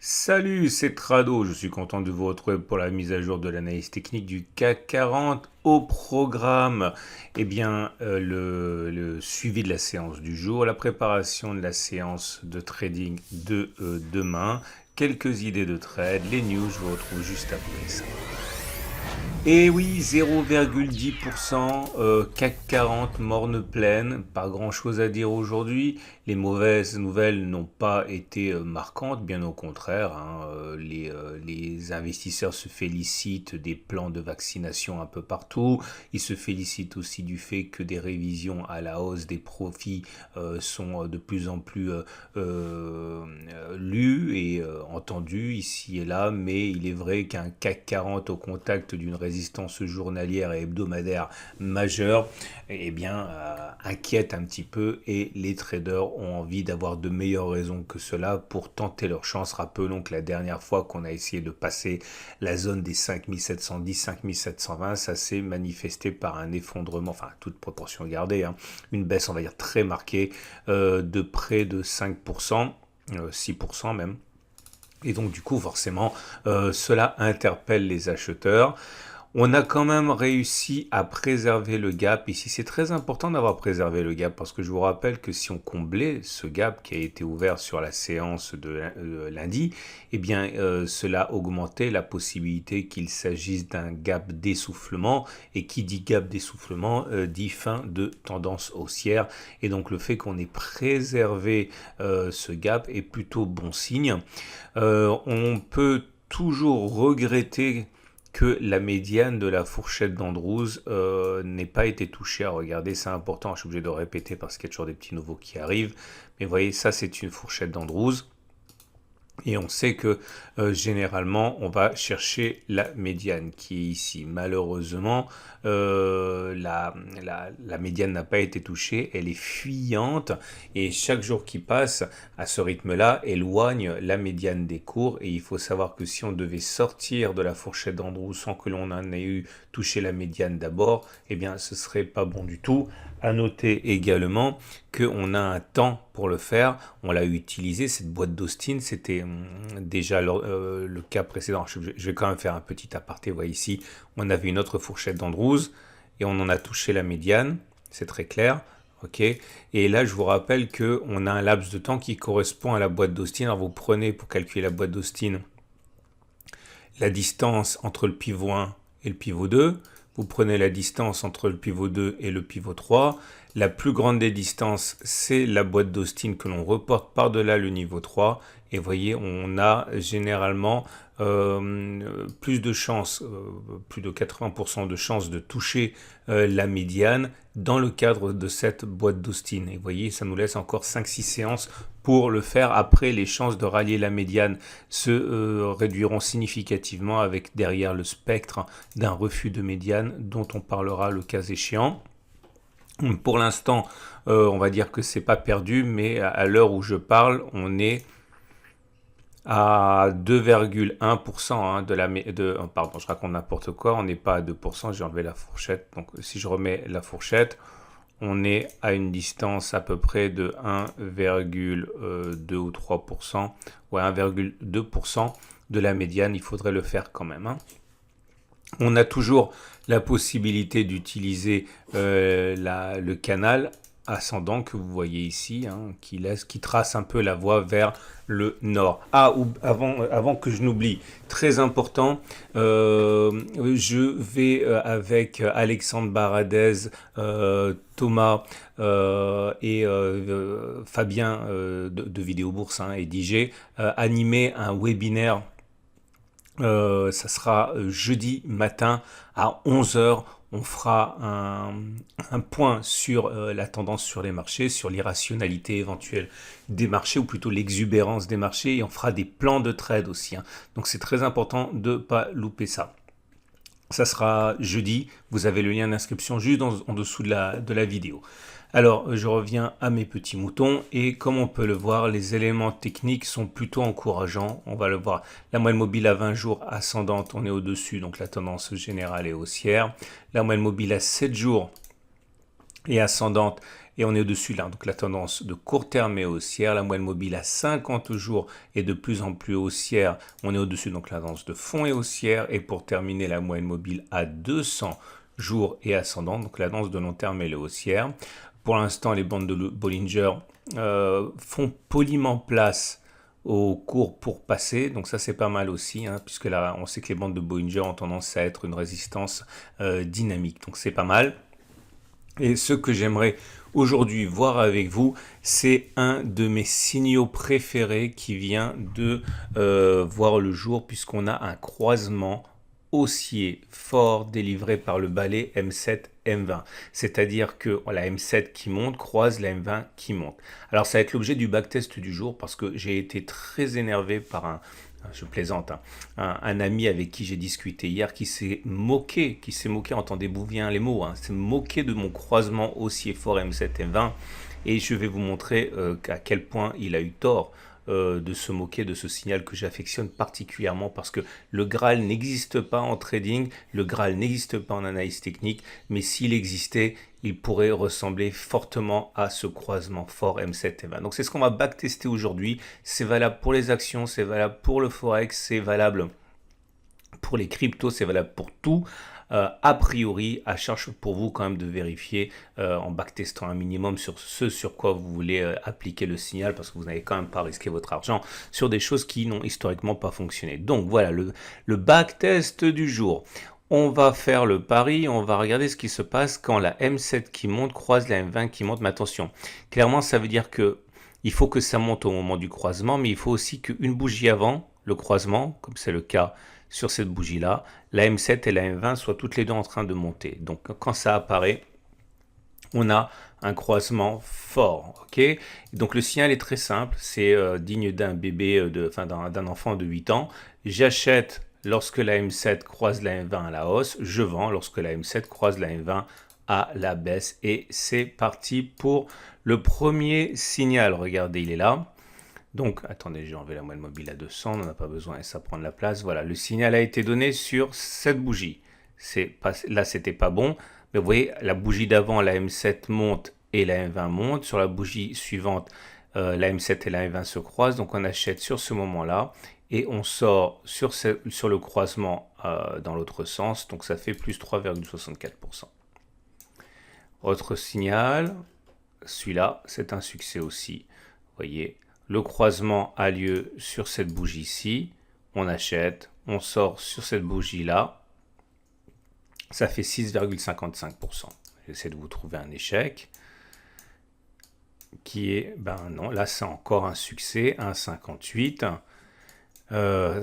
Salut, c'est Trado. Je suis content de vous retrouver pour la mise à jour de l'analyse technique du CAC 40 au programme. Le suivi de la séance du jour, la préparation de la séance de trading de demain, quelques idées de trade, les news, je vous retrouve juste après ça. Et oui, 0,10%, CAC 40 morne pleine, pas grand-chose à dire aujourd'hui. Les mauvaises nouvelles n'ont pas été marquantes, bien au contraire, hein. Les investisseurs se félicitent des plans de vaccination un peu partout. Ils se félicitent aussi du fait que des révisions à la hausse des profits sont de plus en plus lues et entendues ici et là. Mais il est vrai qu'un CAC 40 au contact d'une résistance journalière et hebdomadaire majeure, inquiète un petit peu et les traders ont envie d'avoir de meilleures raisons que cela pour tenter leur chance. Rappelons que la dernière fois qu'on a essayé de passer la zone des 5710, 5720, ça s'est manifesté par un effondrement, enfin toute proportion gardée, hein, une baisse on va dire très marquée de près de 5%, 6% même. Et donc du coup forcément cela interpelle les acheteurs. On a quand même réussi à préserver le gap. Ici, c'est très important d'avoir préservé le gap parce que je vous rappelle que si on comblait ce gap qui a été ouvert sur la séance de lundi, cela augmentait la possibilité qu'il s'agisse d'un gap d'essoufflement. Et qui dit gap d'essoufflement dit fin de tendance haussière. Et donc, le fait qu'on ait préservé ce gap est plutôt bon signe. On peut toujours regretter que la médiane de la fourchette d'Andrews n'ait pas été touchée. Regardez, c'est important, je suis obligé de répéter parce qu'il y a toujours des petits nouveaux qui arrivent. Mais vous voyez, ça c'est une fourchette d'Andrews. Et on sait que généralement, on va chercher la médiane qui est ici. Malheureusement, la médiane n'a pas été touchée, elle est fuyante. Et chaque jour qui passe à ce rythme-là éloigne la médiane des cours. Et il faut savoir que si on devait sortir de la fourchette d'Andrews sans que l'on en ait eu touché la médiane d'abord, eh bien ce serait pas bon du tout. À noter également qu'on a un temps pour le faire. On l'a utilisé, cette boîte d'Austin, c'était déjà le cas précédent. Je vais quand même faire un petit aparté. Vous voyez ici, on avait une autre fourchette d'Andrews et on en a touché la médiane. C'est très clair. Ok. Et là, je vous rappelle qu'on a un laps de temps qui correspond à la boîte d'Austin. Alors, vous prenez pour calculer la boîte d'Austin la distance entre le pivot 1 et le pivot 2. Vous prenez la distance entre le pivot 2 et le pivot 3. La plus grande des distances, c'est la boîte d'Austin que l'on reporte par-delà le niveau 3. Et vous voyez, on a généralement plus de chances, plus de 80% de chances de toucher la médiane dans le cadre de cette boîte d'Austin. Et vous voyez, ça nous laisse encore 5-6 séances pour le faire. Après, les chances de rallier la médiane se réduiront significativement avec derrière le spectre d'un refus de médiane dont on parlera le cas échéant. Pour l'instant, on va dire que c'est pas perdu, mais à l'heure où je parle, on est à 2,1% hein, pardon, je raconte n'importe quoi, on n'est pas à 2%, j'ai enlevé la fourchette. Donc si je remets la fourchette, on est à une distance à peu près de 1,2 ou 3%, ouais 1,2% de la médiane, il faudrait le faire quand même. Hein. On a toujours la possibilité d'utiliser le canal ascendant que vous voyez ici, hein, qui trace un peu la voie vers le nord. Ah, avant que je n'oublie, très important, je vais avec Alexandre Baradez, Thomas et Fabien de Vidéo Bourse et d'IG animer un webinaire. Ça sera jeudi matin à 11 h. On fera un point sur la tendance sur les marchés, sur l'irrationalité éventuelle des marchés, ou plutôt l'exubérance des marchés, et on fera des plans de trade aussi. Hein. Donc c'est très important de ne pas louper ça. Ça sera jeudi, vous avez le lien d'inscription juste en dessous de la vidéo. Alors, je reviens à mes petits moutons et comme on peut le voir, les éléments techniques sont plutôt encourageants. On va le voir, la moyenne mobile à 20 jours ascendante, on est au-dessus, donc la tendance générale est haussière. La moyenne mobile à 7 jours est ascendante et on est au-dessus là. Donc la tendance de court terme est haussière, la moyenne mobile à 50 jours est de plus en plus haussière, on est au-dessus, donc la tendance de fond est haussière, et pour terminer, la moyenne mobile à 200 jours est ascendante, donc la tendance de long terme elle est haussière. Pour l'instant, les bandes de Bollinger font poliment place au cours pour passer, donc ça c'est pas mal aussi, hein, puisque là on sait que les bandes de Bollinger ont tendance à être une résistance dynamique, donc c'est pas mal. Et ce que j'aimerais aujourd'hui voir avec vous, c'est un de mes signaux préférés qui vient de voir le jour, puisqu'on a un croisement haussier fort délivré par le balai M7 M20, c'est-à-dire que la M7 qui monte croise la M20 qui monte. Alors ça va être l'objet du backtest du jour, parce que j'ai été très énervé par je plaisante, hein, un ami avec qui j'ai discuté hier qui s'est moqué, entendez-vous bien les mots, s'est moqué de mon croisement haussier fort M7 M20, et je vais vous montrer à quel point il a eu tort de se moquer de ce signal que j'affectionne particulièrement, parce que le Graal n'existe pas en trading, le Graal n'existe pas en analyse technique, mais s'il existait, il pourrait ressembler fortement à ce croisement fort M7 M20. Donc c'est ce qu'on va backtester aujourd'hui. C'est valable pour les actions, c'est valable pour le forex, c'est valable pour les cryptos, c'est valable pour tout. A priori, à charge pour vous quand même de vérifier en backtestant un minimum sur ce sur quoi vous voulez appliquer le signal, parce que vous n'avez quand même pas risqué votre argent sur des choses qui n'ont historiquement pas fonctionné. Donc voilà le backtest du jour. On va faire le pari, on va regarder ce qui se passe quand la M7 qui monte croise la M20 qui monte. Mais attention, clairement ça veut dire que il faut que ça monte au moment du croisement, mais il faut aussi qu'une bougie avant le croisement, comme c'est le cas sur cette bougie-là, la M7 et la M20 soient toutes les deux en train de monter. Donc quand ça apparaît, on a un croisement fort, ok. Donc le signal est très simple, c'est digne d'un bébé, d'un enfant de 8 ans. J'achète lorsque la M7 croise la M20 à la hausse, je vends lorsque la M7 croise la M20 à la baisse. Et c'est parti pour le premier signal. Regardez, il est là. Donc, attendez, j'ai enlevé la moyenne mobile à 200, on n'en a pas besoin et ça prend de la place. Voilà, le signal a été donné sur cette bougie. Là, c'était pas bon, mais vous voyez, la bougie d'avant, la M7 monte et la M20 monte. Sur la bougie suivante, la M7 et la M20 se croisent, donc on achète sur ce moment-là et on sort sur le croisement dans l'autre sens, donc ça fait plus 3,64%. Autre signal, celui-là, c'est un succès aussi, vous voyez. Le croisement a lieu sur cette bougie-ci, on achète, on sort sur cette bougie-là, ça fait 6,55%. J'essaie de vous trouver un échec qui est, ben non, là c'est encore un succès, 1,58,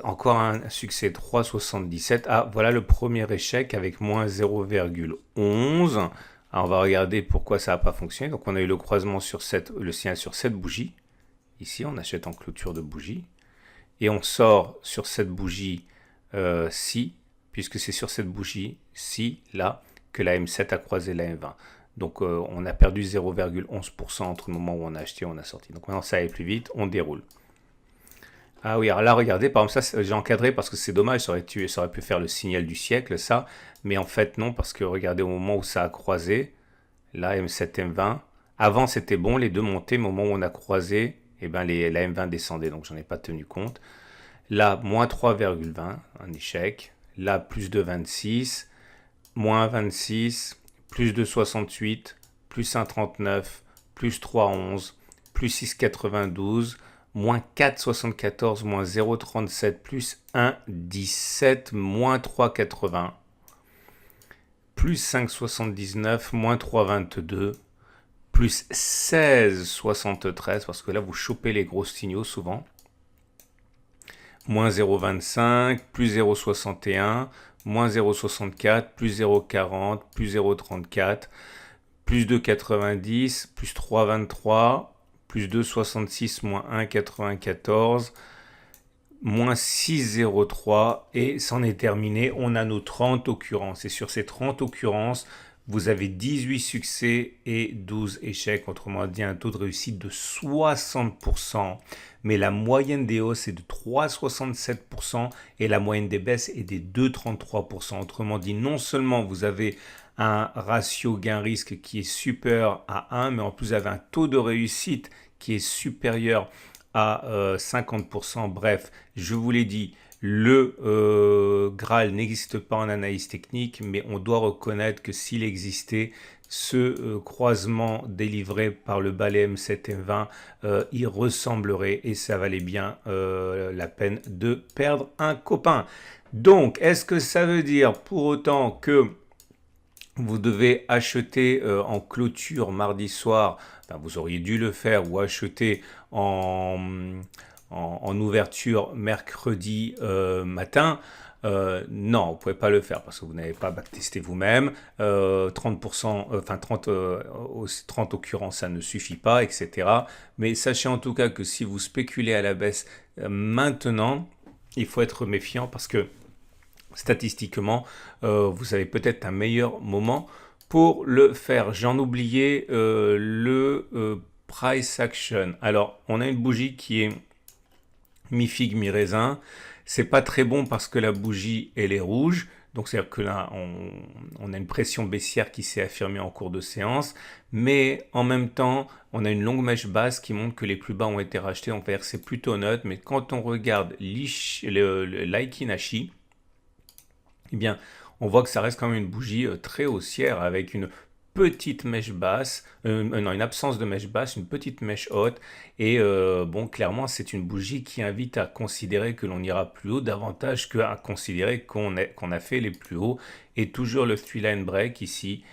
encore un succès 3,77. Ah, voilà le premier échec avec moins 0,11. Alors, on va regarder pourquoi ça n'a pas fonctionné. Donc on a eu le croisement sur le signal sur cette bougie. Ici, on achète en clôture de bougie. Et on sort sur cette bougie-ci, puisque c'est sur cette bougie-ci, là, que la M7 a croisé la M20. Donc, on a perdu 0,11% entre le moment où on a acheté et on a sorti. Donc, maintenant, ça allait plus vite, on déroule. Ah oui, alors là, regardez, par exemple, ça, j'ai encadré parce que c'est dommage, ça aurait pu faire le signal du siècle, ça. Mais en fait, non, parce que regardez, au moment où ça a croisé, là, M7, M20, avant, c'était bon, les deux montaient, mais au moment où on a croisé, eh ben la M20 descendait, donc j'en ai pas tenu compte. Là, moins 3,20, un échec. Là, plus de 26, moins 26, plus de 68, plus 1,39, plus 3,11, plus 6,92, moins 4,74, moins 0,37, plus 1,17, moins 3,80, plus 5,79, moins 3,22, plus 16,73, parce que là, vous chopez les gros signaux souvent. Moins 0,25, plus 0,61, moins 0,64, plus 0,40, plus 0,34, plus 2,90, plus 3,23, plus 2,66, moins 1,94, moins 6,03, et c'en est terminé. On a nos 30 occurrences. Et sur ces 30 occurrences, vous avez 18 succès et 12 échecs, autrement dit un taux de réussite de 60%, mais la moyenne des hausses est de 3,67% et la moyenne des baisses est des 2,33%. Autrement dit, non seulement vous avez un ratio gain-risque qui est supérieur à 1, mais en plus vous avez un taux de réussite qui est supérieur à 50%. Bref, je vous l'ai dit, le Graal n'existe pas en analyse technique, mais on doit reconnaître que s'il existait, ce croisement délivré par le balai M7 M20, il ressemblerait et ça valait bien la peine de perdre un copain. Donc, est-ce que ça veut dire pour autant que vous devez acheter en clôture mardi soir, enfin, vous auriez dû le faire, ou acheter en ouverture mercredi matin? Non, vous ne pouvez pas le faire parce que vous n'avez pas backtesté vous-même. 30%, 30 occurrences, ça ne suffit pas, etc. Mais sachez en tout cas que si vous spéculez à la baisse maintenant, il faut être méfiant parce que statistiquement, vous avez peut-être un meilleur moment pour le faire. J'en oubliais le price action. Alors, on a une bougie qui est mi-figue, mi-raisin. C'est pas très bon parce que la bougie, elle est rouge. Donc, c'est-à-dire que là, on a une pression baissière qui s'est affirmée en cours de séance. Mais en même temps, on a une longue mèche basse qui montre que les plus bas ont été rachetés. On va dire c'est plutôt neutre. Mais quand on regarde le l'Aiki Nashi, eh bien, on voit que ça reste quand même une bougie très haussière avec une petite mèche basse, non, une absence de mèche basse, une petite mèche haute. Et bon, clairement, c'est une bougie qui invite à considérer que l'on ira plus haut davantage qu'à considérer qu'on a fait les plus hauts. Et toujours le 3-line break ici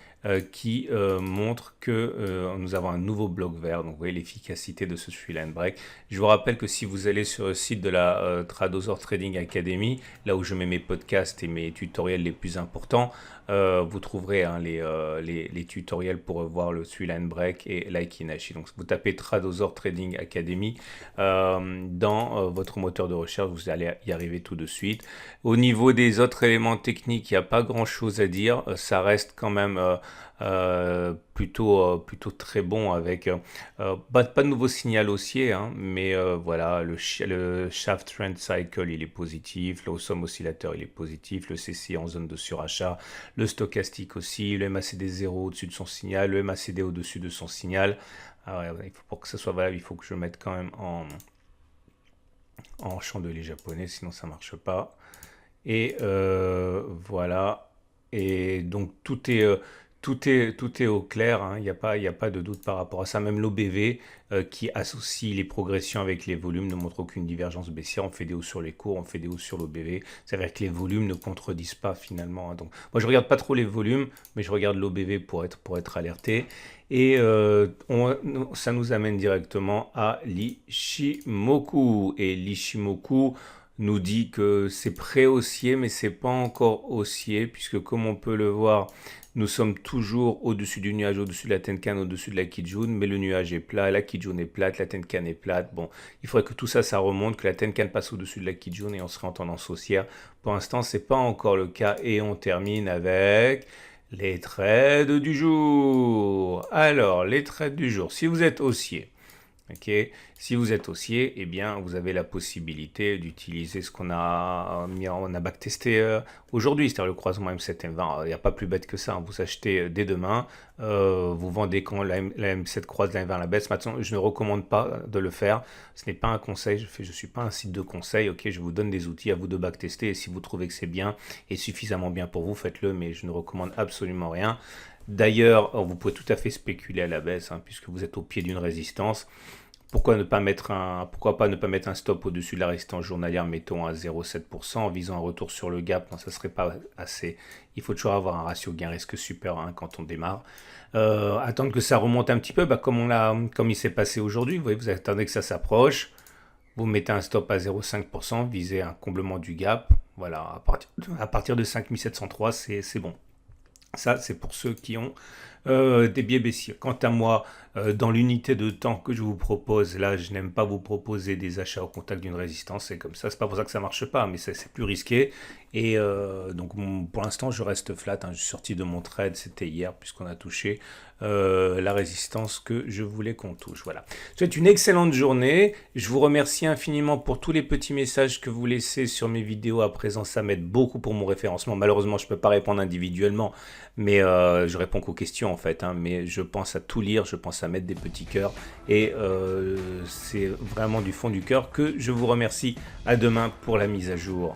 qui montre que nous avons un nouveau bloc vert. Donc, vous voyez l'efficacité de ce 3-line break. Je vous rappelle que si vous allez sur le site de la Tradosaur Trading Academy, là où je mets mes podcasts et mes tutoriels les plus importants, vous trouverez les tutoriels pour voir le 3-line break et l'Aiki Nashi. Donc, vous tapez Tradosaur Trading Academy dans votre moteur de recherche, vous allez y arriver tout de suite. Au niveau des autres éléments techniques, il n'y a pas grand-chose à dire. Ça reste quand même plutôt très bon avec pas de nouveau signal haussier, hein, mais voilà, le shaft trend cycle il est positif, le somme oscillateur il est positif, le CC en zone de surachat, le stochastique aussi, le MACD 0 au-dessus de son signal, le MACD au-dessus de son signal. Ah ouais, pour que ça soit valable, il faut que je mette quand même en chandelier japonais, sinon ça marche pas. Et voilà. Et donc tout est au clair, hein. Il y a pas de doute par rapport à ça. Même l'OBV qui associe les progressions avec les volumes ne montre aucune divergence baissière. On fait des hauts sur les cours, on fait des hauts sur l'OBV. C'est-à-dire que les volumes ne contredisent pas finalement, hein. Donc moi je regarde pas trop les volumes, mais je regarde l'OBV pour être alerté. Et ça nous amène directement à l'Ishimoku. Et l'Ishimoku nous dit que c'est pré-haussier, mais c'est pas encore haussier, puisque comme on peut le voir, nous sommes toujours au-dessus du nuage, au-dessus de la Tenkan, au-dessus de la Kijun, mais le nuage est plat, la Kijun est plate, la Tenkan est plate. Bon, il faudrait que tout ça, ça remonte, que la Tenkan passe au-dessus de la Kijun et on serait en tendance haussière. Pour l'instant, c'est pas encore le cas et on termine avec les trades du jour. Alors, les trades du jour, si vous êtes haussier, ok, si vous êtes haussier, eh bien, vous avez la possibilité d'utiliser ce qu'on a on a backtesté aujourd'hui, c'est-à-dire le croisement M7 M20. Il n'y a pas plus bête que ça, hein. Vous achetez dès demain, vous vendez quand la M7 croise la M20 à la baisse. Maintenant, je ne recommande pas de le faire. Ce n'est pas un conseil, je suis pas un site de conseil. Ok, je vous donne des outils à vous de backtester et si vous trouvez que c'est bien et suffisamment bien pour vous, faites-le, mais je ne recommande absolument rien. D'ailleurs, vous pouvez tout à fait spéculer à la baisse, hein, puisque vous êtes au pied d'une résistance. Pourquoi pas ne pas mettre un stop au-dessus de la résistance journalière, mettons à 0,7%, en visant un retour sur le gap? Non, ça ne serait pas assez. Il faut toujours avoir un ratio gain-risque supérieur à 1 quand on démarre. Attendre que ça remonte un petit peu, comme il s'est passé aujourd'hui. Vous voyez, vous attendez que ça s'approche. Vous mettez un stop à 0,5%, visez un comblement du gap. Voilà, à partir de 5703, c'est bon. Ça, c'est pour ceux qui ont des biais baissiers. Quant à moi, dans l'unité de temps que je vous propose, là, je n'aime pas vous proposer des achats au contact d'une résistance, c'est comme ça. C'est pas pour ça que ça marche pas, mais c'est plus risqué. Et donc, pour l'instant, je reste flat, hein. Je suis sorti de mon trade, c'était hier, puisqu'on a touché la résistance que je voulais qu'on touche. Voilà. Je vous souhaite une excellente journée. Je vous remercie infiniment pour tous les petits messages que vous laissez sur mes vidéos à présent. Ça m'aide beaucoup pour mon référencement. Malheureusement, je ne peux pas répondre individuellement, mais je réponds qu'aux questions en fait. Hein, mais je pense à tout lire, je pense à mettre des petits cœurs. Et c'est vraiment du fond du cœur que je vous remercie. À demain pour la mise à jour.